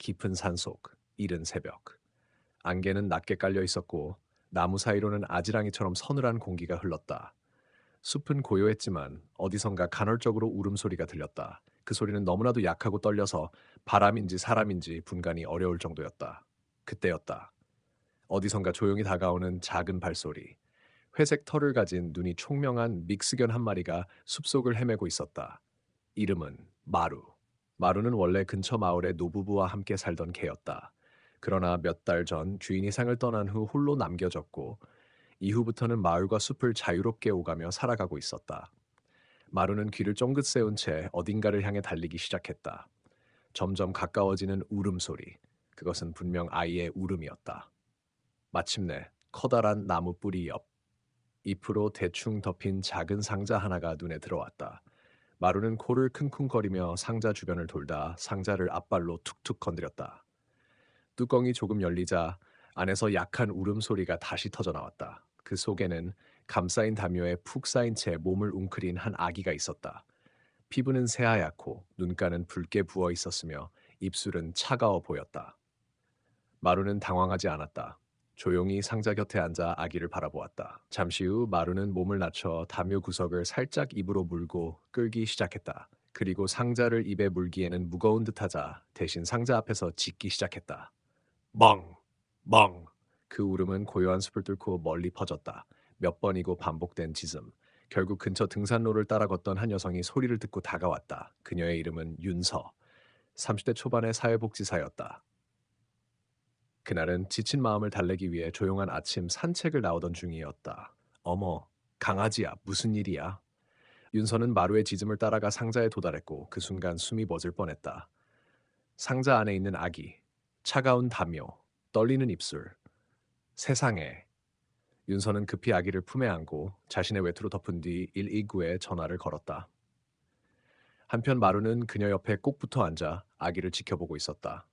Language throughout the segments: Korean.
깊은 산속, 이른 새벽. 안개는 낮게 깔려 있었고 나무 사이로는 아지랑이처럼 서늘한 공기가 흘렀다. 숲은 고요했지만 어디선가 간헐적으로 울음소리가 들렸다. 그 소리는 너무나도 약하고 떨려서 바람인지 사람인지 분간이 어려울 정도였다. 그때였다. 어디선가 조용히 다가오는 작은 발소리. 회색 털을 가진 눈이 총명한 믹스견 한 마리가 숲속을 헤매고 있었다. 이름은 마루. 마루는 원래 근처 마을의 노부부와 함께 살던 개였다. 그러나 몇 달 전 주인이 상을 떠난 후 홀로 남겨졌고 이후부터는 마을과 숲을 자유롭게 오가며 살아가고 있었다. 마루는 귀를 쫑긋 세운 채 어딘가를 향해 달리기 시작했다. 점점 가까워지는 울음소리. 그것은 분명 아이의 울음이었다. 마침내 커다란 나무 뿌리 옆 잎으로 대충 덮인 작은 상자 하나가 눈에 들어왔다. 마루는 코를 킁킁거리며 상자 주변을 돌다 상자를 앞발로 툭툭 건드렸다. 뚜껑이 조금 열리자 안에서 약한 울음소리가 다시 터져 나왔다. 그 속에는 감싸인 담요에 푹 쌓인 채 몸을 웅크린 한 아기가 있었다. 피부는 새하얗고 눈가는 붉게 부어 있었으며 입술은 차가워 보였다. 마루는 당황하지 않았다. 조용히 상자 곁에 앉아 아기를 바라보았다. 잠시 후 마루는 몸을 낮춰 담요 구석을 살짝 입으로 물고 끌기 시작했다. 그리고 상자를 입에 물기에는 무거운 듯하자 대신 상자 앞에서 짖기 시작했다. 멍! 멍! 그 울음은 고요한 숲을 뚫고 멀리 퍼졌다. 몇 번이고 반복된 짖음. 결국 근처 등산로를 따라 걷던 한 여성이 소리를 듣고 다가왔다. 그녀의 이름은 윤서. 30대 초반의 사회복지사였다. 그날은 지친 마음을 달래기 위해 조용한 아침 산책을 나오던 중이었다. 어머, 강아지야, 무슨 일이야? 윤서는 마루의 짖음을 따라가 상자에 도달했고 그 순간 숨이 멎을 뻔했다. 상자 안에 있는 아기, 차가운 담요, 떨리는 입술. 세상에. 윤서는 급히 아기를 품에 안고 자신의 외투로 덮은 뒤 129에 전화를 걸었다. 한편 마루는 그녀 옆에 꼭 붙어 앉아 아기를 지켜보고 있었다.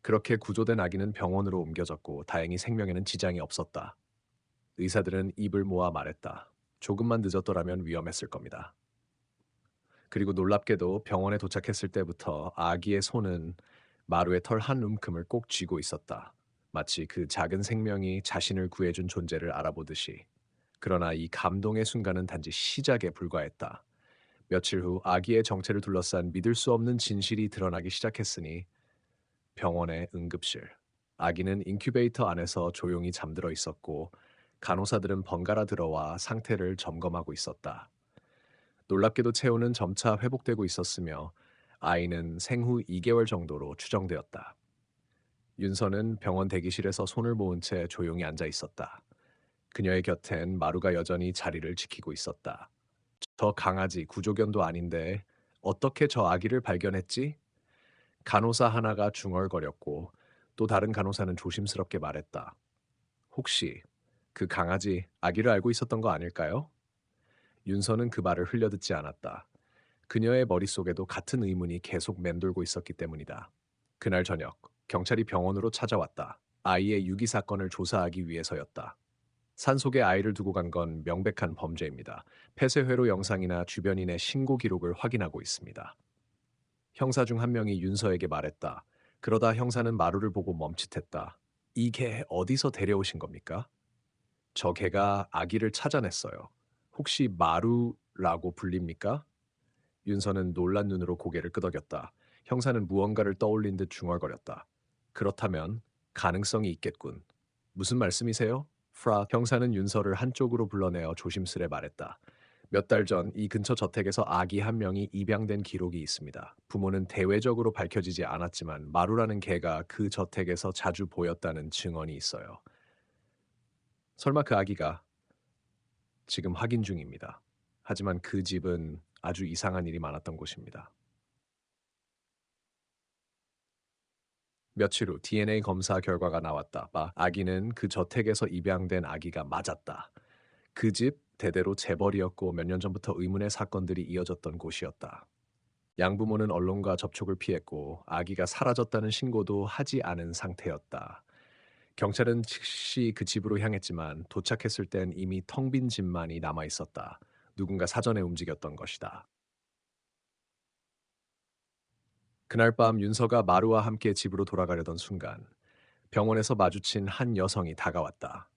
그렇게 구조된 아기는 병원으로 옮겨졌고 다행히 생명에는 지장이 없었다. 의사들은 입을 모아 말했다. 조금만 늦었더라면 위험했을 겁니다. 그리고 놀랍게도 병원에 도착했을 때부터 아기의 손은 마루의 털 한 움큼을 꼭 쥐고 있었다. 마치 그 작은 생명이 자신을 구해준 존재를 알아보듯이. 그러나 이 감동의 순간은 단지 시작에 불과했다. 며칠 후 아기의 정체를 둘러싼 믿을 수 없는 진실이 드러나기 시작했으니 병원의 응급실. 아기는 인큐베이터 안에서 조용히 잠들어 있었고 간호사들은 번갈아 들어와 상태를 점검하고 있었다. 놀랍게도 체온은 점차 회복되고 있었으며 아이는 생후 2개월 정도로 추정되었다. 윤서는 병원 대기실에서 손을 모은 채 조용히 앉아 있었다. 그녀의 곁엔 마루가 여전히 자리를 지키고 있었다. 저 강아지 구조견도 아닌데 어떻게 저 아기를 발견했지? 간호사 하나가 중얼거렸고 또 다른 간호사는 조심스럽게 말했다. 혹시 그 강아지 아기를 알고 있었던 거 아닐까요? 윤서는 그 말을 흘려듣지 않았다. 그녀의 머릿속에도 같은 의문이 계속 맴돌고 있었기 때문이다. 그날 저녁, 경찰이 병원으로 찾아왔다. 아이의 유기 사건을 조사하기 위해서였다. 산속에 아이를 두고 간 건 명백한 범죄입니다. 폐쇄회로 영상이나 주변인의 신고 기록을 확인하고 있습니다. 형사 중 한 명이 윤서에게 말했다. 그러다 형사는 마루를 보고 멈칫했다. 이 개 어디서 데려오신 겁니까? 저 개가 아기를 찾아냈어요. 혹시 마루라고 불립니까? 윤서는 놀란 눈으로 고개를 끄덕였다. 형사는 무언가를 떠올린 듯 중얼거렸다. 그렇다면 가능성이 있겠군. 무슨 말씀이세요? 프라 형사는 윤서를 한쪽으로 불러내어 조심스레 말했다. 몇 달 전 이 근처 저택에서 아기 한 명이 입양된 기록이 있습니다. 부모는 대외적으로 밝혀지지 않았지만 마루라는 개가 그 저택에서 자주 보였다는 증언이 있어요. 설마 그 아기가 지금 확인 중입니다. 하지만 그 집은 아주 이상한 일이 많았던 곳입니다. 며칠 후 DNA 검사 결과가 나왔다. 아기는 그 저택에서 입양된 아기가 맞았다. 그 집 대대로 재벌이었고 몇 년 전부터 의문의 사건들이 이어졌던 곳이었다. 양부모는 언론과 접촉을 피했고 아기가 사라졌다는 신고도 하지 않은 상태였다. 경찰은 즉시 그 집으로 향했지만 도착했을 땐 이미 텅 빈 집만이 남아 있었다. 누군가 사전에 움직였던 것이다. 그날 밤 윤서가 마루와 함께 집으로 돌아가려던 순간 병원에서 마주친 한 여성이 다가왔다.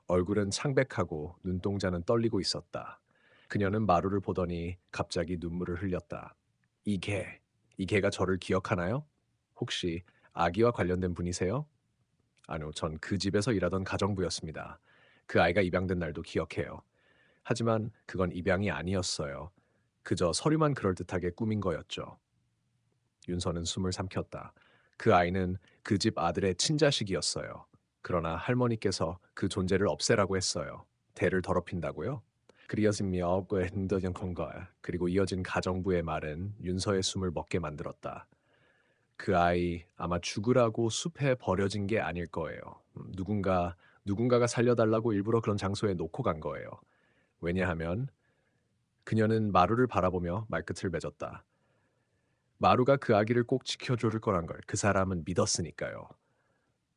얼굴은 창백하고 눈동자는 떨리고 있었다. 그녀는 마루를 보더니 갑자기 눈물을 흘렸다. 이 개, 이 개가 저를 기억하나요? 혹시 아기와 관련된 분이세요? 아니요, 전 그 집에서 일하던 가정부였습니다. 그 아이가 입양된 날도 기억해요. 하지만 그건 입양이 아니었어요. 그저 서류만 그럴듯하게 꾸민 거였죠. 윤서는 숨을 삼켰다. 그 아이는 그 집 아들의 친자식이었어요. 그러나 할머니께서 그 존재를 없애라고 했어요. 대를 더럽힌다고요? 그리어진 미업과 흔들던 건가. 그리고 이어진 가정부의 말은 윤서의 숨을 먹게 만들었다. 그 아이 아마 죽으라고 숲에 버려진 게 아닐 거예요. 누군가가 살려달라고 일부러 그런 장소에 놓고 간 거예요. 왜냐하면 그녀는 마루를 바라보며 말끝을 맺었다. 마루가 그 아기를 꼭 지켜줄 거란 걸 그 사람은 믿었으니까요.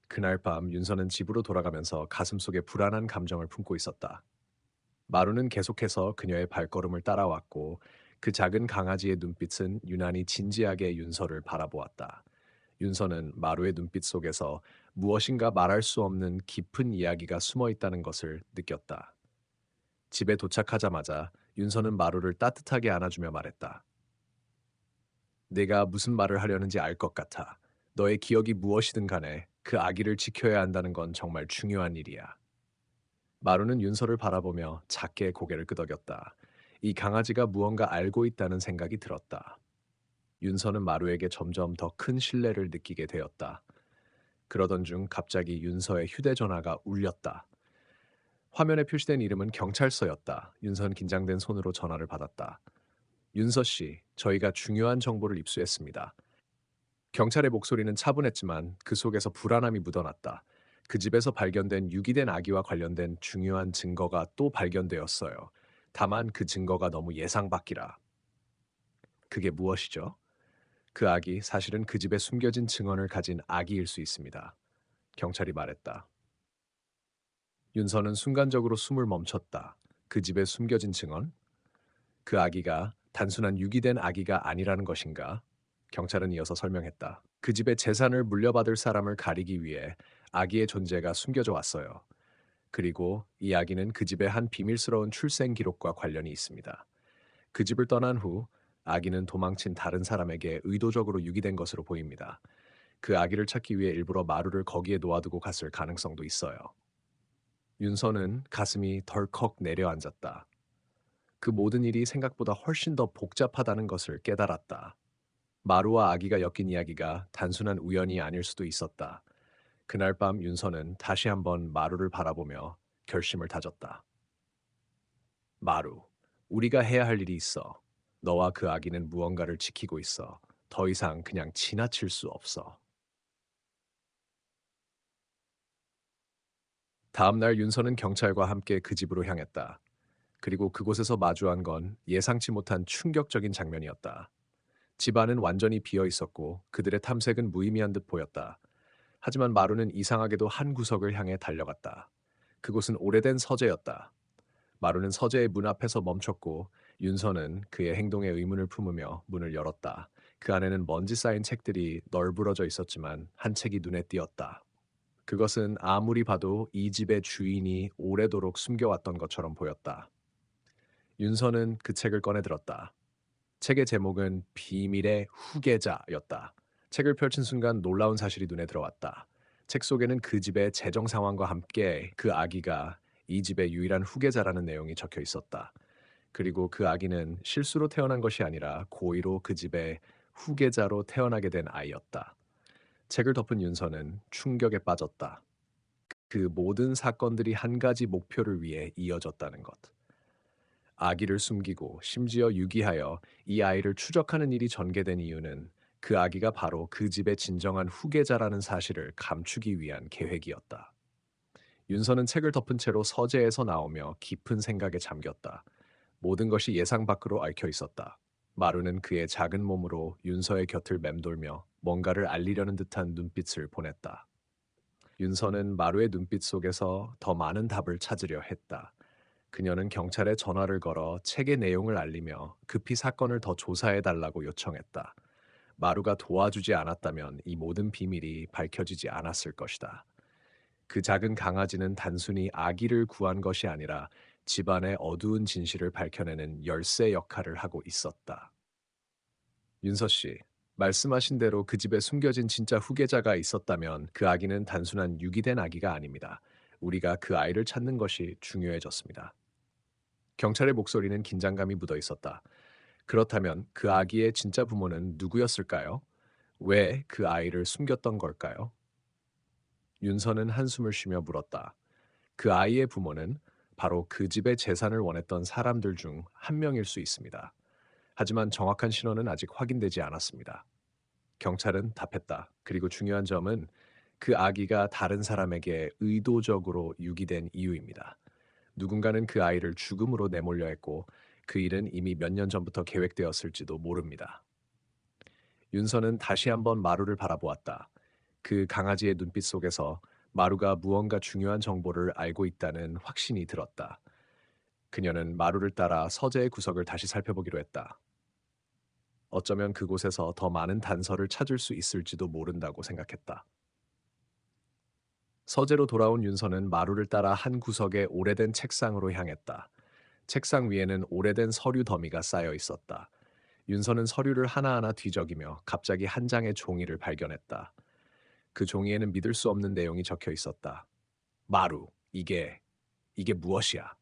그날 밤 윤서는 집으로 돌아가면서 가슴속에 불안한 감정을 품고 있었다. 마루는 계속해서 그녀의 발걸음을 따라왔고 그 작은 강아지의 눈빛은 유난히 진지하게 윤서를 바라보았다. 윤서는 마루의 눈빛 속에서 무엇인가 말할 수 없는 깊은 이야기가 숨어 있다는 것을 느꼈다. 집에 도착하자마자 윤서는 마루를 따뜻하게 안아주며 말했다. 내가 무슨 말을 하려는지 알 것 같아. 너의 기억이 무엇이든 간에 그 아기를 지켜야 한다는 건 정말 중요한 일이야. 마루는 윤서를 바라보며 작게 고개를 끄덕였다. 이 강아지가 무언가 알고 있다는 생각이 들었다. 윤서는 마루에게 점점 더 큰 신뢰를 느끼게 되었다. 그러던 중 갑자기 윤서의 휴대전화가 울렸다. 화면에 표시된 이름은 경찰서였다. 윤서는 긴장된 손으로 전화를 받았다. 윤서 씨, 저희가 중요한 정보를 입수했습니다. 경찰의 목소리는 차분했지만 그 속에서 불안함이 묻어났다. 그 집에서 발견된 유기된 아기와 관련된 중요한 증거가 또 발견되었어요. 다만 그 증거가 너무 예상 밖이라. 그게 무엇이죠? 그 아기 사실은 그 집에 숨겨진 증언을 가진 아기일 수 있습니다. 경찰이 말했다. 윤서는 순간적으로 숨을 멈췄다. 그 집에 숨겨진 증언? 그 아기가 단순한 유기된 아기가 아니라는 것인가? 경찰은 이어서 설명했다. 그 집의 재산을 물려받을 사람을 가리기 위해 아기의 존재가 숨겨져 왔어요. 그리고 이 아기는 그 집의 한 비밀스러운 출생 기록과 관련이 있습니다. 그 집을 떠난 후 아기는 도망친 다른 사람에게 의도적으로 유기된 것으로 보입니다. 그 아기를 찾기 위해 일부러 마루를 거기에 놓아두고 갔을 가능성도 있어요. 윤서는 가슴이 덜컥 내려앉았다. 그 모든 일이 생각보다 훨씬 더 복잡하다는 것을 깨달았다. 마루와 아기가 엮인 이야기가 단순한 우연이 아닐 수도 있었다. 그날 밤 윤서는 다시 한번 마루를 바라보며 결심을 다졌다. 마루, 우리가 해야 할 일이 있어. 너와 그 아기는 무언가를 지키고 있어. 더 이상 그냥 지나칠 수 없어. 다음 날 윤서는 경찰과 함께 그 집으로 향했다. 그리고 그곳에서 마주한 건 예상치 못한 충격적인 장면이었다. 집안은 완전히 비어 있었고 그들의 탐색은 무의미한 듯 보였다. 하지만 마루는 이상하게도 한 구석을 향해 달려갔다. 그곳은 오래된 서재였다. 마루는 서재의 문 앞에서 멈췄고 윤서는 그의 행동에 의문을 품으며 문을 열었다. 그 안에는 먼지 쌓인 책들이 널브러져 있었지만 한 책이 눈에 띄었다. 그것은 아무리 봐도 이 집의 주인이 오래도록 숨겨왔던 것처럼 보였다. 윤서는 그 책을 꺼내들었다. 책의 제목은 비밀의 후계자였다. 책을 펼친 순간 놀라운 사실이 눈에 들어왔다. 책 속에는 그 집의 재정 상황과 함께 그 아기가 이 집의 유일한 후계자라는 내용이 적혀 있었다. 그리고 그 아기는 실수로 태어난 것이 아니라 고의로 그 집의 후계자로 태어나게 된 아이였다. 책을 덮은 윤서는 충격에 빠졌다. 그 모든 사건들이 한 가지 목표를 위해 이어졌다는 것. 아기를 숨기고 심지어 유기하여 이 아이를 추적하는 일이 전개된 이유는 그 아기가 바로 그 집의 진정한 후계자라는 사실을 감추기 위한 계획이었다. 윤서는 책을 덮은 채로 서재에서 나오며 깊은 생각에 잠겼다. 모든 것이 예상 밖으로 얽혀 있었다. 마루는 그의 작은 몸으로 윤서의 곁을 맴돌며 뭔가를 알리려는 듯한 눈빛을 보냈다. 윤서는 마루의 눈빛 속에서 더 많은 답을 찾으려 했다. 그녀는 경찰에 전화를 걸어 책의 내용을 알리며 급히 사건을 더 조사해 달라고 요청했다. 마루가 도와주지 않았다면 이 모든 비밀이 밝혀지지 않았을 것이다. 그 작은 강아지는 단순히 아기를 구한 것이 아니라 집안의 어두운 진실을 밝혀내는 열쇠 역할을 하고 있었다. 윤서 씨, 말씀하신 대로 그 집에 숨겨진 진짜 후계자가 있었다면 그 아기는 단순한 유기된 아기가 아닙니다. 우리가 그 아이를 찾는 것이 중요해졌습니다. 경찰의 목소리는 긴장감이 묻어 있었다. 그렇다면 그 아기의 진짜 부모는 누구였을까요? 왜 그 아이를 숨겼던 걸까요? 윤서는 한숨을 쉬며 물었다. 그 아이의 부모는 바로 그 집의 재산을 원했던 사람들 중 한 명일 수 있습니다. 하지만 정확한 신원은 아직 확인되지 않았습니다. 경찰은 답했다. 그리고 중요한 점은 그 아기가 다른 사람에게 의도적으로 유기된 이유입니다. 누군가는 그 아이를 죽음으로 내몰려 했고 그 일은 이미 몇 년 전부터 계획되었을지도 모릅니다. 윤서는 다시 한번 마루를 바라보았다. 그 강아지의 눈빛 속에서 마루가 무언가 중요한 정보를 알고 있다는 확신이 들었다. 그녀는 마루를 따라 서재의 구석을 다시 살펴보기로 했다. 어쩌면 그곳에서 더 많은 단서를 찾을 수 있을지도 모른다고 생각했다. 서재로 돌아온 윤서는 마루를 따라 한 구석의 오래된 책상으로 향했다. 책상 위에는 오래된 서류 더미가 쌓여 있었다. 윤서는 서류를 하나하나 뒤적이며 갑자기 한 장의 종이를 발견했다. 그 종이에는 믿을 수 없는 내용이 적혀 있었다. 마루, 이게 무엇이야?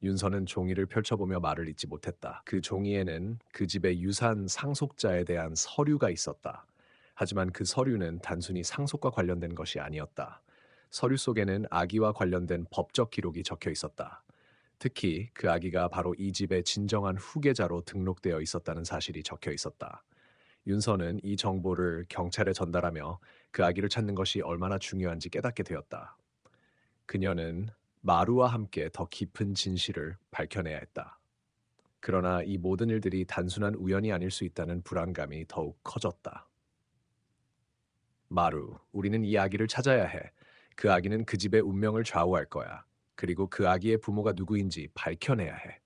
윤서는 종이를 펼쳐보며 말을 잇지 못했다. 그 종이에는 그 집의 유산 상속자에 대한 서류가 있었다. 하지만 그 서류는 단순히 상속과 관련된 것이 아니었다. 서류 속에는 아기와 관련된 법적 기록이 적혀 있었다. 특히 그 아기가 바로 이 집의 진정한 후계자로 등록되어 있었다는 사실이 적혀 있었다. 윤서는 이 정보를 경찰에 전달하며 그 아기를 찾는 것이 얼마나 중요한지 깨닫게 되었다. 그녀는 마루와 함께 더 깊은 진실을 밝혀내야 했다. 그러나 이 모든 일들이 단순한 우연이 아닐 수 있다는 불안감이 더욱 커졌다. 마루, 우리는 이 아기를 찾아야 해. 그 아기는 그 집의 운명을 좌우할 거야. 그리고 그 아기의 부모가 누구인지 밝혀내야 해.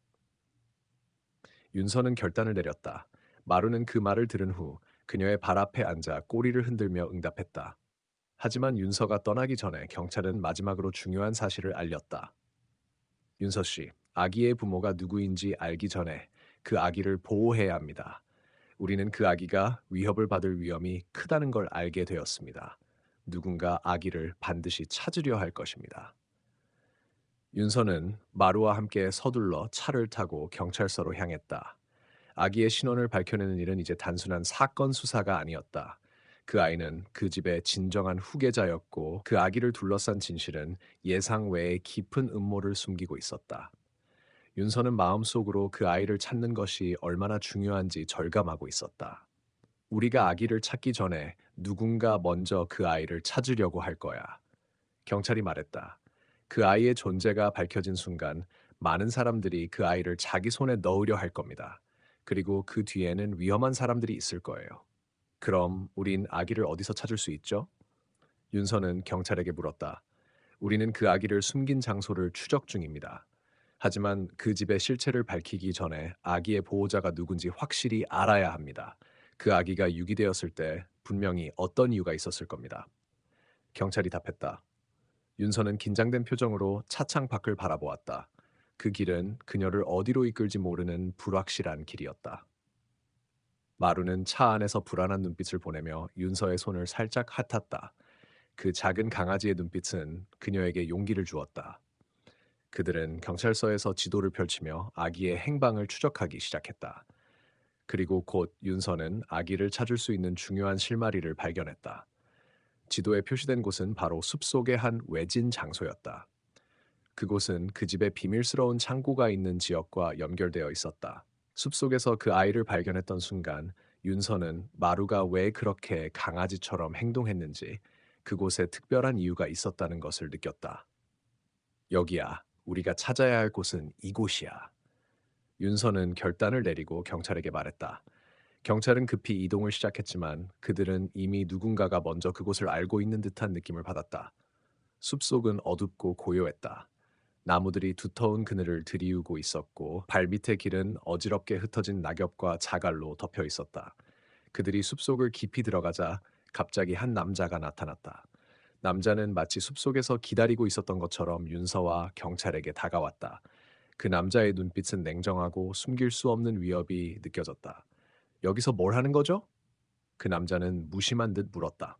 윤서는 결단을 내렸다. 마루는 그 말을 들은 후 그녀의 발 앞에 앉아 꼬리를 흔들며 응답했다. 하지만 윤서가 떠나기 전에 경찰은 마지막으로 중요한 사실을 알렸다. 윤서 씨, 아기의 부모가 누구인지 알기 전에 그 아기를 보호해야 합니다. 우리는 그 아기가 위협을 받을 위험이 크다는 걸 알게 되었습니다. 누군가 아기를 반드시 찾으려 할 것입니다. 윤서는 마루와 함께 서둘러 차를 타고 경찰서로 향했다. 아기의 신원을 밝혀내는 일은 이제 단순한 사건 수사가 아니었다. 그 아이는 그 집의 진정한 후계자였고 그 아기를 둘러싼 진실은 예상 외의 깊은 음모를 숨기고 있었다. 윤서는 마음속으로 그 아이를 찾는 것이 얼마나 중요한지 절감하고 있었다. 우리가 아기를 찾기 전에 누군가 먼저 그 아이를 찾으려고 할 거야. 경찰이 말했다. 그 아이의 존재가 밝혀진 순간 많은 사람들이 그 아이를 자기 손에 넣으려 할 겁니다. 그리고 그 뒤에는 위험한 사람들이 있을 거예요. 그럼 우린 아기를 어디서 찾을 수 있죠? 윤서는 경찰에게 물었다. 우리는 그 아기를 숨긴 장소를 추적 중입니다. 하지만 그 집의 실체를 밝히기 전에 아기의 보호자가 누군지 확실히 알아야 합니다. 그 아기가 유기되었을 때 분명히 어떤 이유가 있었을 겁니다. 경찰이 답했다. 윤서는 긴장된 표정으로 차창 밖을 바라보았다. 그 길은 그녀를 어디로 이끌지 모르는 불확실한 길이었다. 마루는 차 안에서 불안한 눈빛을 보내며 윤서의 손을 살짝 핫았다. 그 작은 강아지의 눈빛은 그녀에게 용기를 주었다. 그들은 경찰서에서 지도를 펼치며 아기의 행방을 추적하기 시작했다. 그리고 곧 윤서는 아기를 찾을 수 있는 중요한 실마리를 발견했다. 지도에 표시된 곳은 바로 숲속의 한 외진 장소였다. 그곳은 그 집의 비밀스러운 창고가 있는 지역과 연결되어 있었다. 숲속에서 그 아이를 발견했던 순간 윤서는 마루가 왜 그렇게 강아지처럼 행동했는지 그곳에 특별한 이유가 있었다는 것을 느꼈다. 여기야. 우리가 찾아야 할 곳은 이곳이야. 윤서는 결단을 내리고 경찰에게 말했다. 경찰은 급히 이동을 시작했지만 그들은 이미 누군가가 먼저 그곳을 알고 있는 듯한 느낌을 받았다. 숲속은 어둡고 고요했다. 나무들이 두터운 그늘을 들이우고 있었고 발밑의 길은 어지럽게 흩어진 낙엽과 자갈로 덮여 있었다. 그들이 숲속을 깊이 들어가자 갑자기 한 남자가 나타났다. 남자는 마치 숲속에서 기다리고 있었던 것처럼 윤서와 경찰에게 다가왔다. 그 남자의 눈빛은 냉정하고 숨길 수 없는 위협이 느껴졌다. 여기서 뭘 하는 거죠? 그 남자는 무심한 듯 물었다.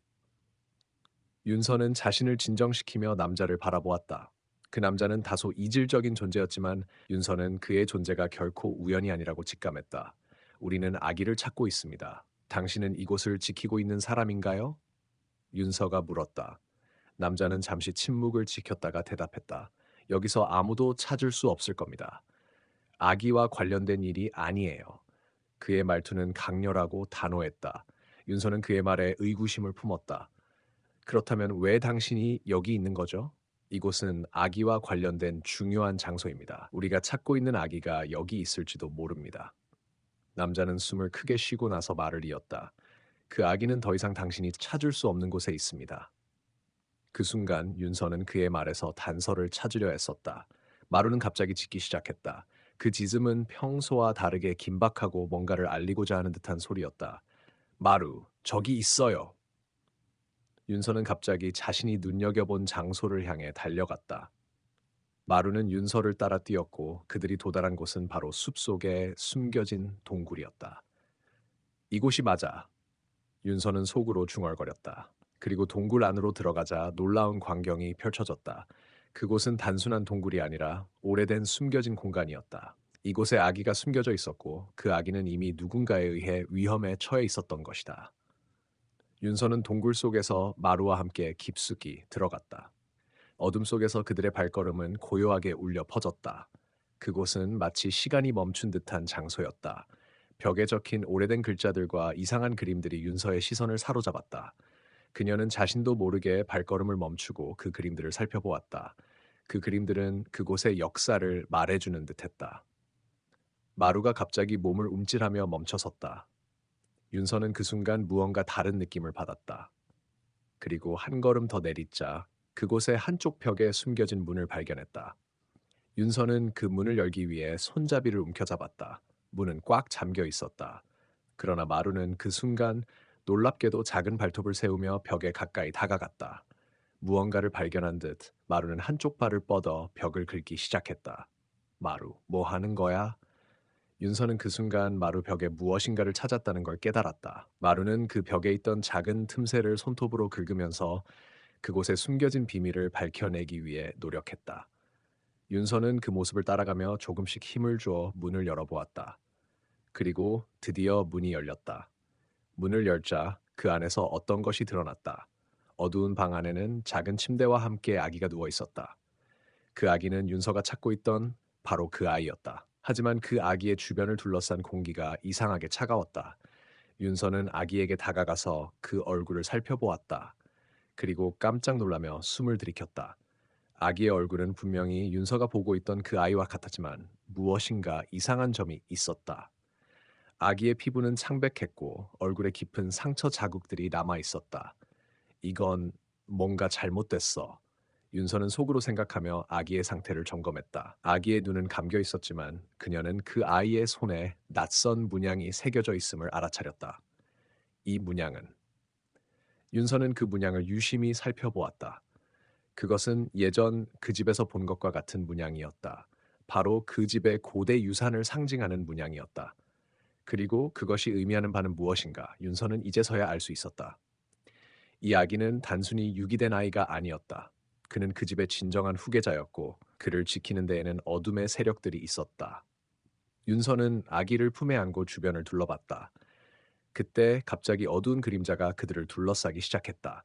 윤서는 자신을 진정시키며 남자를 바라보았다. 그 남자는 다소 이질적인 존재였지만 윤서는 그의 존재가 결코 우연이 아니라고 직감했다. 우리는 아기를 찾고 있습니다. 당신은 이곳을 지키고 있는 사람인가요? 윤서가 물었다. 남자는 잠시 침묵을 지켰다가 대답했다. 여기서 아무도 찾을 수 없을 겁니다. 아기와 관련된 일이 아니에요. 그의 말투는 강렬하고 단호했다. 윤서는 그의 말에 의구심을 품었다. 그렇다면 왜 당신이 여기 있는 거죠? 이곳은 아기와 관련된 중요한 장소입니다. 우리가 찾고 있는 아기가 여기 있을지도 모릅니다. 남자는 숨을 크게 쉬고 나서 말을 이었다. 그 아기는 더 이상 당신이 찾을 수 없는 곳에 있습니다. 그 순간 윤서는 그의 말에서 단서를 찾으려 했었다. 마루는 갑자기 짖기 시작했다. 그 짖음은 평소와 다르게 긴박하고 뭔가를 알리고자 하는 듯한 소리였다. 마루, 저기 있어요. 윤서는 갑자기 자신이 눈여겨본 장소를 향해 달려갔다. 마루는 윤서를 따라 뛰었고 그들이 도달한 곳은 바로 숲속에 숨겨진 동굴이었다. 이곳이 맞아. 윤서는 속으로 중얼거렸다. 그리고 동굴 안으로 들어가자 놀라운 광경이 펼쳐졌다. 그곳은 단순한 동굴이 아니라 오래된 숨겨진 공간이었다. 이곳에 아기가 숨겨져 있었고 그 아기는 이미 누군가에 의해 위험에 처해 있었던 것이다. 윤서는 동굴 속에서 마루와 함께 깊숙이 들어갔다. 어둠 속에서 그들의 발걸음은 고요하게 울려 퍼졌다. 그곳은 마치 시간이 멈춘 듯한 장소였다. 벽에 적힌 오래된 글자들과 이상한 그림들이 윤서의 시선을 사로잡았다. 그녀는 자신도 모르게 발걸음을 멈추고 그 그림들을 살펴보았다. 그 그림들은 그곳의 역사를 말해주는 듯했다. 마루가 갑자기 몸을 움찔하며 멈춰섰다. 윤서는 그 순간 무언가 다른 느낌을 받았다. 그리고 한 걸음 더 내딛자 그곳의 한쪽 벽에 숨겨진 문을 발견했다. 윤서는 그 문을 열기 위해 손잡이를 움켜잡았다. 문은 꽉 잠겨 있었다. 그러나 마루는 그 순간 놀랍게도 작은 발톱을 세우며 벽에 가까이 다가갔다. 무언가를 발견한 듯 마루는 한쪽 발을 뻗어 벽을 긁기 시작했다. 마루, 뭐 하는 거야? 윤서는 그 순간 마루 벽에 무엇인가를 찾았다는 걸 깨달았다. 마루는 그 벽에 있던 작은 틈새를 손톱으로 긁으면서 그곳에 숨겨진 비밀을 밝혀내기 위해 노력했다. 윤서는 그 모습을 따라가며 조금씩 힘을 주어 문을 열어보았다. 그리고 드디어 문이 열렸다. 문을 열자 그 안에서 어떤 것이 드러났다. 어두운 방 안에는 작은 침대와 함께 아기가 누워 있었다. 그 아기는 윤서가 찾고 있던 바로 그 아이였다. 하지만 그 아기의 주변을 둘러싼 공기가 이상하게 차가웠다. 윤서는 아기에게 다가가서 그 얼굴을 살펴보았다. 그리고 깜짝 놀라며 숨을 들이켰다. 아기의 얼굴은 분명히 윤서가 보고 있던 그 아이와 같았지만 무엇인가 이상한 점이 있었다. 아기의 피부는 창백했고 얼굴에 깊은 상처 자국들이 남아 있었다. 이건 뭔가 잘못됐어. 윤서는 속으로 생각하며 아기의 상태를 점검했다. 아기의 눈은 감겨 있었지만 그녀는 그 아이의 손에 낯선 문양이 새겨져 있음을 알아차렸다. 이 문양은 윤서는 그 문양을 유심히 살펴보았다. 그것은 예전 그 집에서 본 것과 같은 문양이었다. 바로 그 집의 고대 유산을 상징하는 문양이었다. 그리고 그것이 의미하는 바는 무엇인가 윤서는 이제서야 알 수 있었다. 이 아기는 단순히 유기된 아이가 아니었다. 그는 그 집의 진정한 후계자였고 그를 지키는 데에는 어둠의 세력들이 있었다. 윤서는 아기를 품에 안고 주변을 둘러봤다. 그때 갑자기 어두운 그림자가 그들을 둘러싸기 시작했다.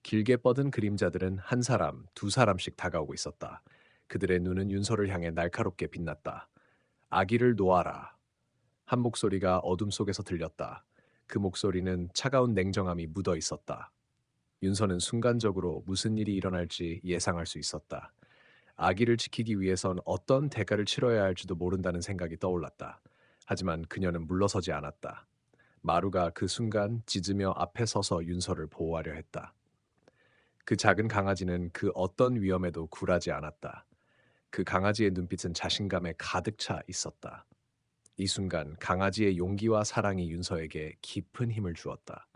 길게 뻗은 그림자들은 한 사람, 두 사람씩 다가오고 있었다. 그들의 눈은 윤서를 향해 날카롭게 빛났다. 아기를 놓아라. 한 목소리가 어둠 속에서 들렸다. 그 목소리는 차가운 냉정함이 묻어 있었다. 윤서는 순간적으로 무슨 일이 일어날지 예상할 수 있었다. 아기를 지키기 위해선 어떤 대가를 치러야 할지도 모른다는 생각이 떠올랐다. 하지만 그녀는 물러서지 않았다. 마루가 그 순간 짖으며 앞에 서서 윤서를 보호하려 했다. 그 작은 강아지는 그 어떤 위험에도 굴하지 않았다. 그 강아지의 눈빛은 자신감에 가득 차 있었다. 이 순간 강아지의 용기와 사랑이 윤서에게 깊은 힘을 주었다.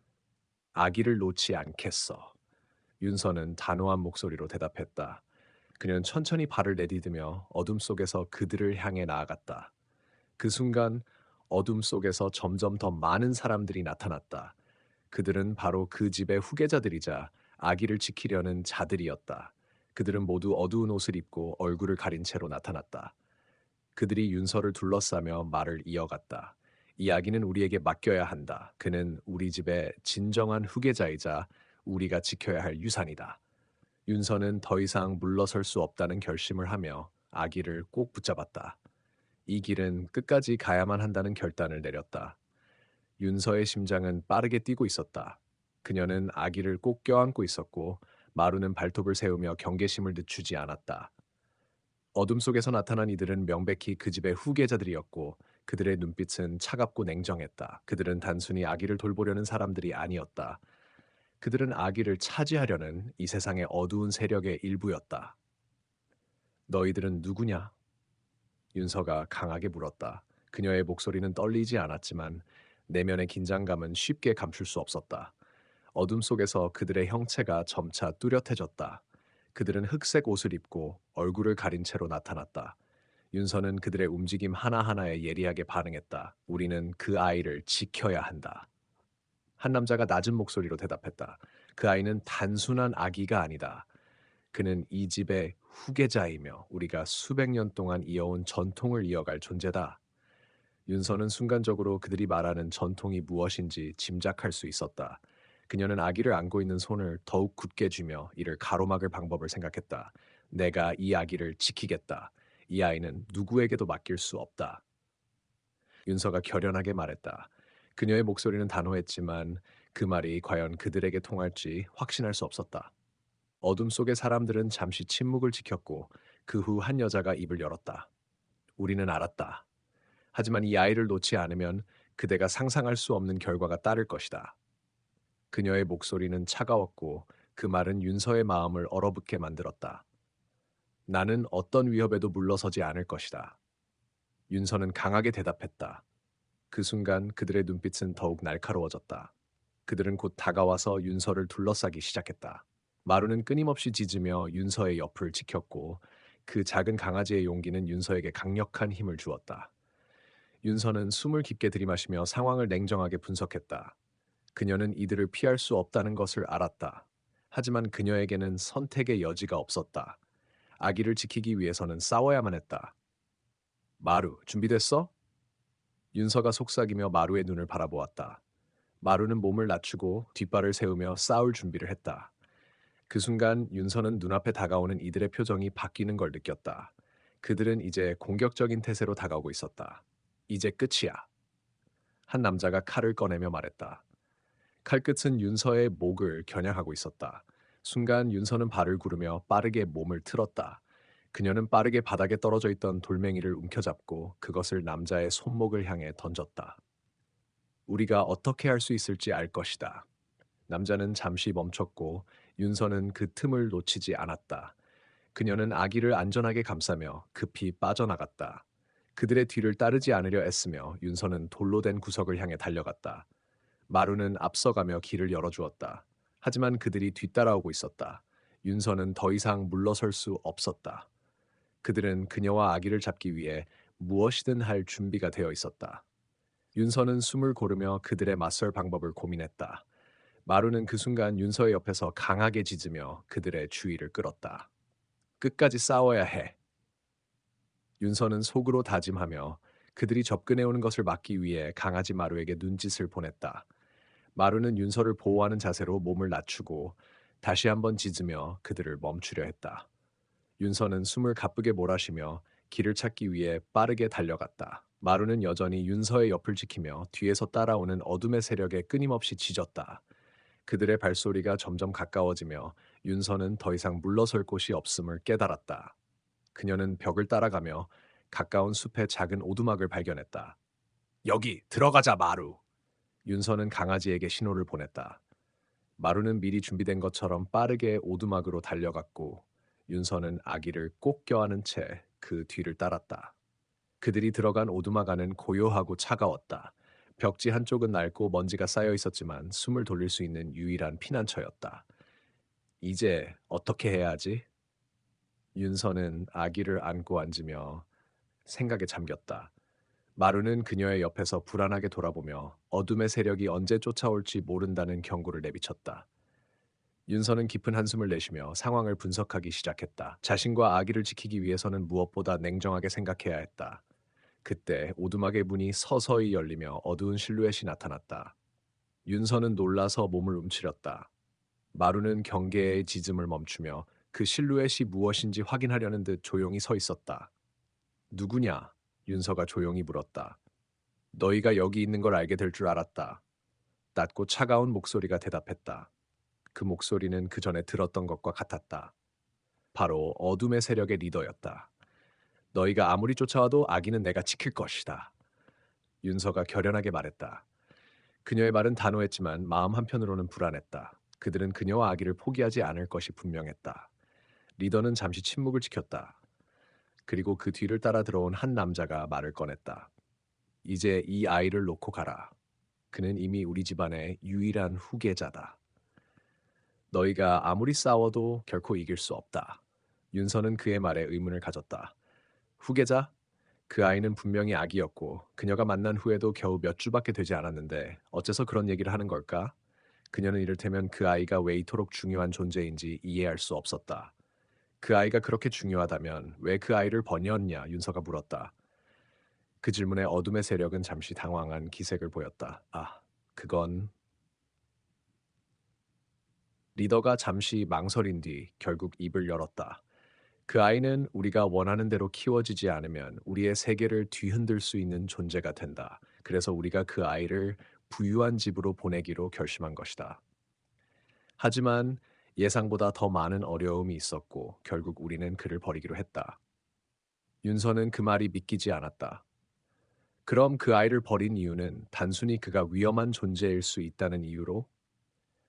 아기를 놓지 않겠어. 윤서는 단호한 목소리로 대답했다. 그녀는 천천히 발을 내디디며 어둠 속에서 그들을 향해 나아갔다. 그 순간 어둠 속에서 점점 더 많은 사람들이 나타났다. 그들은 바로 그 집의 후계자들이자 아기를 지키려는 자들이었다. 그들은 모두 어두운 옷을 입고 얼굴을 가린 채로 나타났다. 그들이 윤서를 둘러싸며 말을 이어갔다. 이 아기는 우리에게 맡겨야 한다. 그는 우리 집의 진정한 후계자이자 우리가 지켜야 할 유산이다. 윤서는 더 이상 물러설 수 없다는 결심을 하며 아기를 꼭 붙잡았다. 이 길은 끝까지 가야만 한다는 결단을 내렸다. 윤서의 심장은 빠르게 뛰고 있었다. 그녀는 아기를 꼭 껴안고 있었고 마루는 발톱을 세우며 경계심을 늦추지 않았다. 어둠 속에서 나타난 이들은 명백히 그 집의 후계자들이었고 그들의 눈빛은 차갑고 냉정했다. 그들은 단순히 아기를 돌보려는 사람들이 아니었다. 그들은 아기를 차지하려는 이 세상의 어두운 세력의 일부였다. 너희들은 누구냐? 윤서가 강하게 물었다. 그녀의 목소리는 떨리지 않았지만 내면의 긴장감은 쉽게 감출 수 없었다. 어둠 속에서 그들의 형체가 점차 뚜렷해졌다. 그들은 흑색 옷을 입고 얼굴을 가린 채로 나타났다. 윤서는 그들의 움직임 하나하나에 예리하게 반응했다. 우리는 그 아이를 지켜야 한다. 한 남자가 낮은 목소리로 대답했다. 그 아이는 단순한 아기가 아니다. 그는 이 집의 후계자이며 우리가 수백 년 동안 이어온 전통을 이어갈 존재다. 윤서는 순간적으로 그들이 말하는 전통이 무엇인지 짐작할 수 있었다. 그녀는 아기를 안고 있는 손을 더욱 굳게 쥐며 이를 가로막을 방법을 생각했다. 내가 이 아기를 지키겠다. 이 아이는 누구에게도 맡길 수 없다. 윤서가 결연하게 말했다. 그녀의 목소리는 단호했지만 그 말이 과연 그들에게 통할지 확신할 수 없었다. 어둠 속의 사람들은 잠시 침묵을 지켰고 그 후 한 여자가 입을 열었다. 우리는 알았다. 하지만 이 아이를 놓지 않으면 그대가 상상할 수 없는 결과가 따를 것이다. 그녀의 목소리는 차가웠고 그 말은 윤서의 마음을 얼어붙게 만들었다. 나는 어떤 위협에도 물러서지 않을 것이다. 윤서는 강하게 대답했다. 그 순간 그들의 눈빛은 더욱 날카로워졌다. 그들은 곧 다가와서 윤서를 둘러싸기 시작했다. 마루는 끊임없이 짖으며 윤서의 옆을 지켰고 그 작은 강아지의 용기는 윤서에게 강력한 힘을 주었다. 윤서는 숨을 깊게 들이마시며 상황을 냉정하게 분석했다. 그녀는 이들을 피할 수 없다는 것을 알았다. 하지만 그녀에게는 선택의 여지가 없었다. 아기를 지키기 위해서는 싸워야만 했다. 마루, 준비됐어? 윤서가 속삭이며 마루의 눈을 바라보았다. 마루는 몸을 낮추고 뒷발을 세우며 싸울 준비를 했다. 그 순간 윤서는 눈앞에 다가오는 이들의 표정이 바뀌는 걸 느꼈다. 그들은 이제 공격적인 태세로 다가오고 있었다. 이제 끝이야. 한 남자가 칼을 꺼내며 말했다. 칼끝은 윤서의 목을 겨냥하고 있었다. 순간 윤서는 발을 구르며 빠르게 몸을 틀었다. 그녀는 빠르게 바닥에 떨어져 있던 돌멩이를 움켜잡고 그것을 남자의 손목을 향해 던졌다. 우리가 어떻게 할 수 있을지 알 것이다. 남자는 잠시 멈췄고 윤서는 그 틈을 놓치지 않았다. 그녀는 아기를 안전하게 감싸며 급히 빠져나갔다. 그들의 뒤를 따르지 않으려 애쓰며 윤서는 돌로 된 구석을 향해 달려갔다. 마루는 앞서가며 길을 열어주었다. 하지만 그들이 뒤따라오고 있었다. 윤서는 더 이상 물러설 수 없었다. 그들은 그녀와 아기를 잡기 위해 무엇이든 할 준비가 되어 있었다. 윤서는 숨을 고르며 그들의 맞설 방법을 고민했다. 마루는 그 순간 윤서의 옆에서 강하게 짖으며 그들의 주의를 끌었다. 끝까지 싸워야 해. 윤서는 속으로 다짐하며 그들이 접근해 오는 것을 막기 위해 강아지 마루에게 눈짓을 보냈다. 마루는 윤서를 보호하는 자세로 몸을 낮추고 다시 한번 짖으며 그들을 멈추려 했다. 윤서는 숨을 가쁘게 몰아쉬며 길을 찾기 위해 빠르게 달려갔다. 마루는 여전히 윤서의 옆을 지키며 뒤에서 따라오는 어둠의 세력에 끊임없이 짖었다. 그들의 발소리가 점점 가까워지며 윤서는 더 이상 물러설 곳이 없음을 깨달았다. 그녀는 벽을 따라가며 가까운 숲의 작은 오두막을 발견했다. 여기 들어가자 마루. 윤서는 강아지에게 신호를 보냈다. 마루는 미리 준비된 것처럼 빠르게 오두막으로 달려갔고 윤서는 아기를 꼭 껴안은 채 그 뒤를 따랐다. 그들이 들어간 오두막안은 고요하고 차가웠다. 벽지 한쪽은 낡고 먼지가 쌓여 있었지만 숨을 돌릴 수 있는 유일한 피난처였다. 이제 어떻게 해야 하지? 윤서는 아기를 안고 앉으며 생각에 잠겼다. 마루는 그녀의 옆에서 불안하게 돌아보며 어둠의 세력이 언제 쫓아올지 모른다는 경고를 내비쳤다. 윤서는 깊은 한숨을 내쉬며 상황을 분석하기 시작했다. 자신과 아기를 지키기 위해서는 무엇보다 냉정하게 생각해야 했다. 그때 오두막의 문이 서서히 열리며 어두운 실루엣이 나타났다. 윤서는 놀라서 몸을 움츠렸다. 마루는 경계의 짖음을 멈추며 그 실루엣이 무엇인지 확인하려는 듯 조용히 서 있었다. 누구냐? 윤서가 조용히 물었다. 너희가 여기 있는 걸 알게 될 줄 알았다. 낮고 차가운 목소리가 대답했다. 그 목소리는 그 전에 들었던 것과 같았다. 바로 어둠의 세력의 리더였다. 너희가 아무리 쫓아와도 아기는 내가 지킬 것이다. 윤서가 결연하게 말했다. 그녀의 말은 단호했지만 마음 한편으로는 불안했다. 그들은 그녀와 아기를 포기하지 않을 것이 분명했다. 리더는 잠시 침묵을 지켰다. 그리고 그 뒤를 따라 들어온 한 남자가 말을 꺼냈다. 이제 이 아이를 놓고 가라. 그는 이미 우리 집안의 유일한 후계자다. 너희가 아무리 싸워도 결코 이길 수 없다. 윤서는 그의 말에 의문을 가졌다. 후계자? 그 아이는 분명히 아기였고 그녀가 만난 후에도 겨우 몇 주밖에 되지 않았는데 어째서 그런 얘기를 하는 걸까? 그녀는 이를테면 그 아이가 왜 이토록 중요한 존재인지 이해할 수 없었다. 그 아이가 그렇게 중요하다면 왜 그 아이를 번였냐? 윤서가 물었다. 그 질문에 어둠의 세력은 잠시 당황한 기색을 보였다. 아, 그건 리더가 잠시 망설인 뒤 결국 입을 열었다. 그 아이는 우리가 원하는 대로 키워지지 않으면 우리의 세계를 뒤흔들 수 있는 존재가 된다. 그래서 우리가 그 아이를 부유한 집으로 보내기로 결심한 것이다. 하지만 예상보다 더 많은 어려움이 있었고 결국 우리는 그를 버리기로 했다. 윤서는 그 말이 믿기지 않았다. 그럼 그 아이를 버린 이유는 단순히 그가 위험한 존재일 수 있다는 이유로?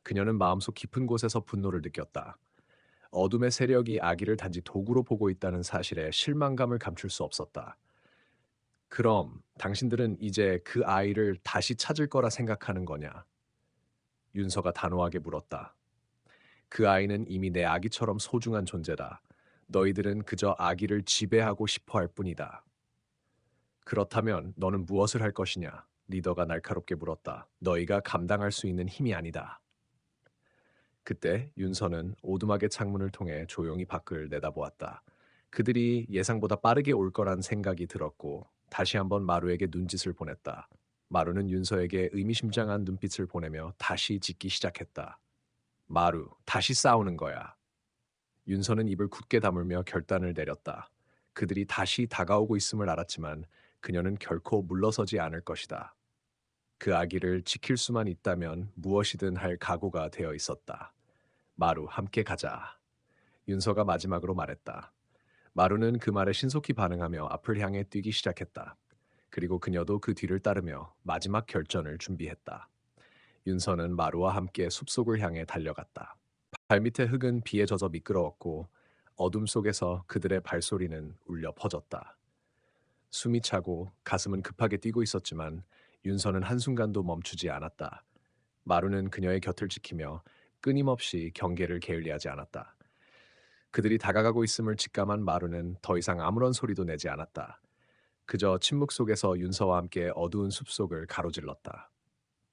그녀는 마음속 깊은 곳에서 분노를 느꼈다. 어둠의 세력이 아기를 단지 도구로 보고 있다는 사실에 실망감을 감출 수 없었다. 그럼 당신들은 이제 그 아이를 다시 찾을 거라 생각하는 거냐? 윤서가 단호하게 물었다. 그 아이는 이미 내 아기처럼 소중한 존재다. 너희들은 그저 아기를 지배하고 싶어 할 뿐이다. 그렇다면 너는 무엇을 할 것이냐? 리더가 날카롭게 물었다. 너희가 감당할 수 있는 힘이 아니다. 그때 윤서는 오두막의 창문을 통해 조용히 밖을 내다보았다. 그들이 예상보다 빠르게 올 거란 생각이 들었고 다시 한번 마루에게 눈짓을 보냈다. 마루는 윤서에게 의미심장한 눈빛을 보내며 다시 짖기 시작했다. 마루, 다시 싸우는 거야. 윤서는 입을 굳게 다물며 결단을 내렸다. 그들이 다시 다가오고 있음을 알았지만 그녀는 결코 물러서지 않을 것이다. 그 아기를 지킬 수만 있다면 무엇이든 할 각오가 되어 있었다. 마루, 함께 가자. 윤서가 마지막으로 말했다. 마루는 그 말에 신속히 반응하며 앞을 향해 뛰기 시작했다. 그리고 그녀도 그 뒤를 따르며 마지막 결전을 준비했다. 윤서는 마루와 함께 숲속을 향해 달려갔다. 발밑의 흙은 비에 젖어 미끄러웠고 어둠 속에서 그들의 발소리는 울려 퍼졌다. 숨이 차고 가슴은 급하게 뛰고 있었지만 윤서는 한순간도 멈추지 않았다. 마루는 그녀의 곁을 지키며 끊임없이 경계를 게을리하지 않았다. 그들이 다가가고 있음을 직감한 마루는 더 이상 아무런 소리도 내지 않았다. 그저 침묵 속에서 윤서와 함께 어두운 숲속을 가로질렀다.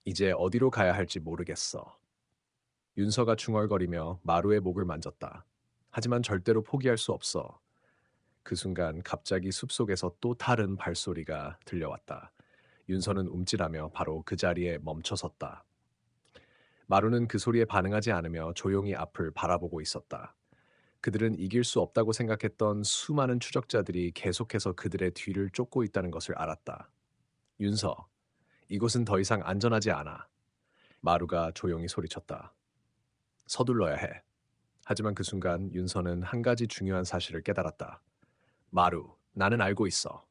이제 어디로 가야 할지 모르겠어. 윤서가 중얼거리며 마루의 목을 만졌다. 하지만 절대로 포기할 수 없어. 그 순간 갑자기 숲속에서 또 다른 발소리가 들려왔다. 윤서는 움찔하며 바로 그 자리에 멈춰섰다. 마루는 그 소리에 반응하지 않으며 조용히 앞을 바라보고 있었다. 그들은 이길 수 없다고 생각했던 수많은 추적자들이 계속해서 그들의 뒤를 쫓고 있다는 것을 알았다. 윤서, 이곳은 더 이상 안전하지 않아. 마루가 조용히 소리쳤다. 서둘러야 해. 하지만 그 순간 윤서는 한 가지 중요한 사실을 깨달았다. 마루, 나는 알고 있어.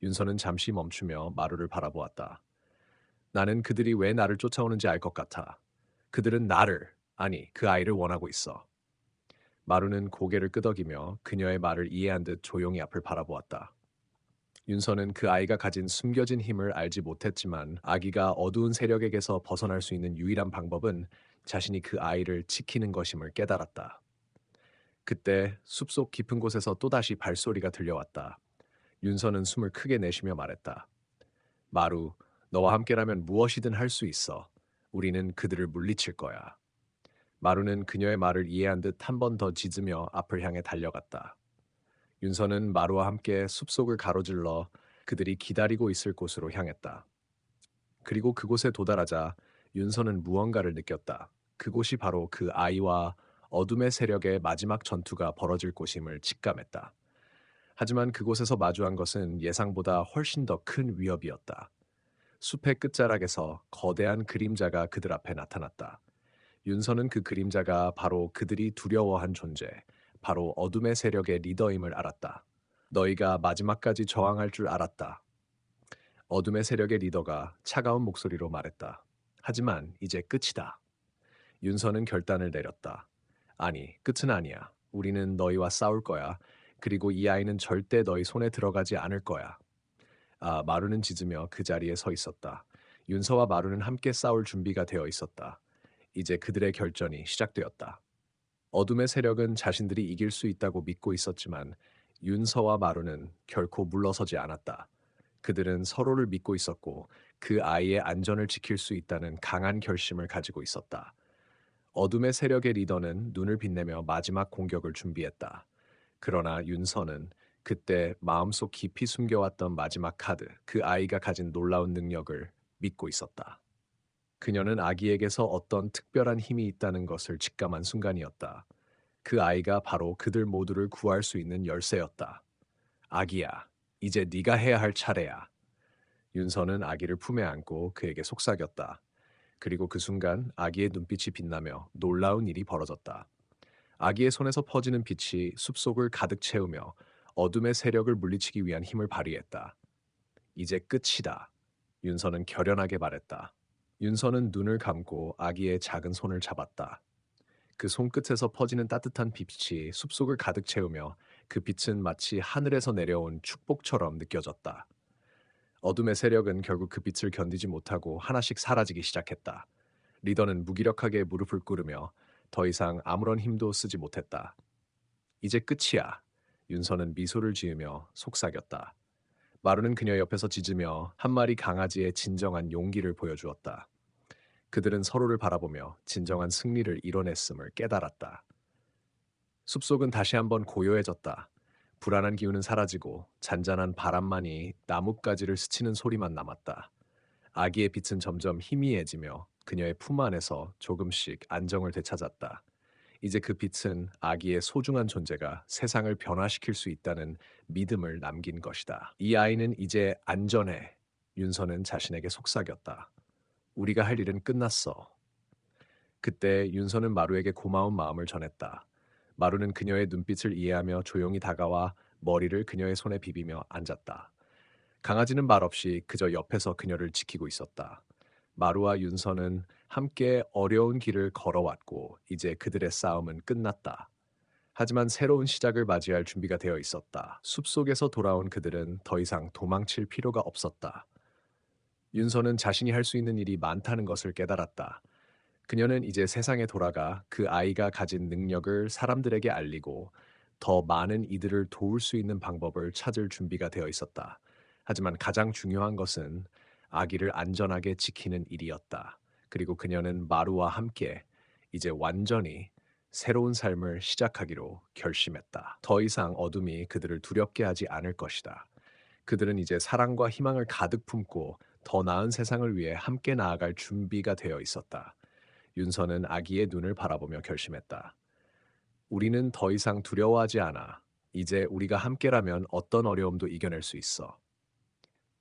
윤서는 잠시 멈추며 마루를 바라보았다. 나는 그들이 왜 나를 쫓아오는지 알 것 같아. 그들은 나를, 아니, 그 아이를 원하고 있어. 마루는 고개를 끄덕이며 그녀의 말을 이해한 듯 조용히 앞을 바라보았다. 윤서는 그 아이가 가진 숨겨진 힘을 알지 못했지만 아기가 어두운 세력에게서 벗어날 수 있는 유일한 방법은 자신이 그 아이를 지키는 것임을 깨달았다. 그때 숲속 깊은 곳에서 또다시 발소리가 들려왔다. 윤서는 숨을 크게 내쉬며 말했다. 마루, 너와 함께라면 무엇이든 할 수 있어. 우리는 그들을 물리칠 거야. 마루는 그녀의 말을 이해한 듯 한 번 더 짖으며 앞을 향해 달려갔다. 윤서는 마루와 함께 숲속을 가로질러 그들이 기다리고 있을 곳으로 향했다. 그리고 그곳에 도달하자 윤서는 무언가를 느꼈다. 그곳이 바로 그 아이와 어둠의 세력의 마지막 전투가 벌어질 곳임을 직감했다. 하지만 그곳에서 마주한 것은 예상보다 훨씬 더 큰 위협이었다. 숲의 끝자락에서 거대한 그림자가 그들 앞에 나타났다. 윤서는 그 그림자가 바로 그들이 두려워한 존재, 바로 어둠의 세력의 리더임을 알았다. 너희가 마지막까지 저항할 줄 알았다. 어둠의 세력의 리더가 차가운 목소리로 말했다. 하지만 이제 끝이다. 윤서는 결단을 내렸다. 아니, 끝은 아니야. 우리는 너희와 싸울 거야. 그리고 이 아이는 절대 너희 손에 들어가지 않을 거야. 마루는 짖으며 그 자리에 서 있었다. 윤서와 마루는 함께 싸울 준비가 되어 있었다. 이제 그들의 결전이 시작되었다. 어둠의 세력은 자신들이 이길 수 있다고 믿고 있었지만 윤서와 마루는 결코 물러서지 않았다. 그들은 서로를 믿고 있었고 그 아이의 안전을 지킬 수 있다는 강한 결심을 가지고 있었다. 어둠의 세력의 리더는 눈을 빛내며 마지막 공격을 준비했다. 그러나 윤서는 그때 마음속 깊이 숨겨왔던 마지막 카드, 그 아이가 가진 놀라운 능력을 믿고 있었다. 그녀는 아기에게서 어떤 특별한 힘이 있다는 것을 직감한 순간이었다. 그 아이가 바로 그들 모두를 구할 수 있는 열쇠였다. 아기야, 이제 네가 해야 할 차례야. 윤서는 아기를 품에 안고 그에게 속삭였다. 그리고 그 순간 아기의 눈빛이 빛나며 놀라운 일이 벌어졌다. 아기의 손에서 퍼지는 빛이 숲속을 가득 채우며 어둠의 세력을 물리치기 위한 힘을 발휘했다. 이제 끝이다. 윤서는 결연하게 말했다. 윤서는 눈을 감고 아기의 작은 손을 잡았다. 그 손끝에서 퍼지는 따뜻한 빛이 숲속을 가득 채우며 그 빛은 마치 하늘에서 내려온 축복처럼 느껴졌다. 어둠의 세력은 결국 그 빛을 견디지 못하고 하나씩 사라지기 시작했다. 리더는 무기력하게 무릎을 꿇으며 더 이상 아무런 힘도 쓰지 못했다. 이제 끝이야. 윤서는 미소를 지으며 속삭였다. 마루는 그녀 옆에서 짖으며 한 마리 강아지의 진정한 용기를 보여주었다. 그들은 서로를 바라보며 진정한 승리를 이뤄냈음을 깨달았다. 숲속은 다시 한번 고요해졌다. 불안한 기운은 사라지고 잔잔한 바람만이 나뭇가지를 스치는 소리만 남았다. 아기의 빛은 점점 희미해지며 그녀의 품 안에서 조금씩 안정을 되찾았다. 이제 그 빛은 아기의 소중한 존재가 세상을 변화시킬 수 있다는 믿음을 남긴 것이다. 이 아이는 이제 안전해. 윤서는 자신에게 속삭였다. 우리가 할 일은 끝났어. 그때 윤서는 마루에게 고마운 마음을 전했다. 마루는 그녀의 눈빛을 이해하며 조용히 다가와 머리를 그녀의 손에 비비며 앉았다. 강아지는 말없이 그저 옆에서 그녀를 지키고 있었다. 마루와 윤서는 함께 어려운 길을 걸어왔고 이제 그들의 싸움은 끝났다. 하지만 새로운 시작을 맞이할 준비가 되어 있었다. 숲속에서 돌아온 그들은 더 이상 도망칠 필요가 없었다. 윤서는 자신이 할 수 있는 일이 많다는 것을 깨달았다. 그녀는 이제 세상에 돌아가 그 아이가 가진 능력을 사람들에게 알리고 더 많은 이들을 도울 수 있는 방법을 찾을 준비가 되어 있었다. 하지만 가장 중요한 것은 아기를 안전하게 지키는 일이었다. 그리고 그녀는 마루와 함께 이제 완전히 새로운 삶을 시작하기로 결심했다. 더 이상 어둠이 그들을 두렵게 하지 않을 것이다. 그들은 이제 사랑과 희망을 가득 품고 더 나은 세상을 위해 함께 나아갈 준비가 되어 있었다. 윤서는 아기의 눈을 바라보며 결심했다. 우리는 더 이상 두려워하지 않아. 이제 우리가 함께라면 어떤 어려움도 이겨낼 수 있어.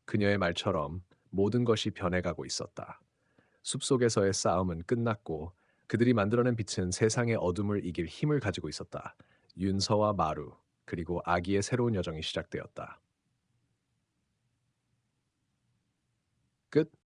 그녀의 말처럼 모든 것이 변해가고 있었다. 숲속에서의 싸움은 끝났고 그들이 만들어낸 빛은 세상의 어둠을 이길 힘을 가지고 있었다. 윤서와 마루, 그리고 아기의 새로운 여정이 시작되었다. 끝.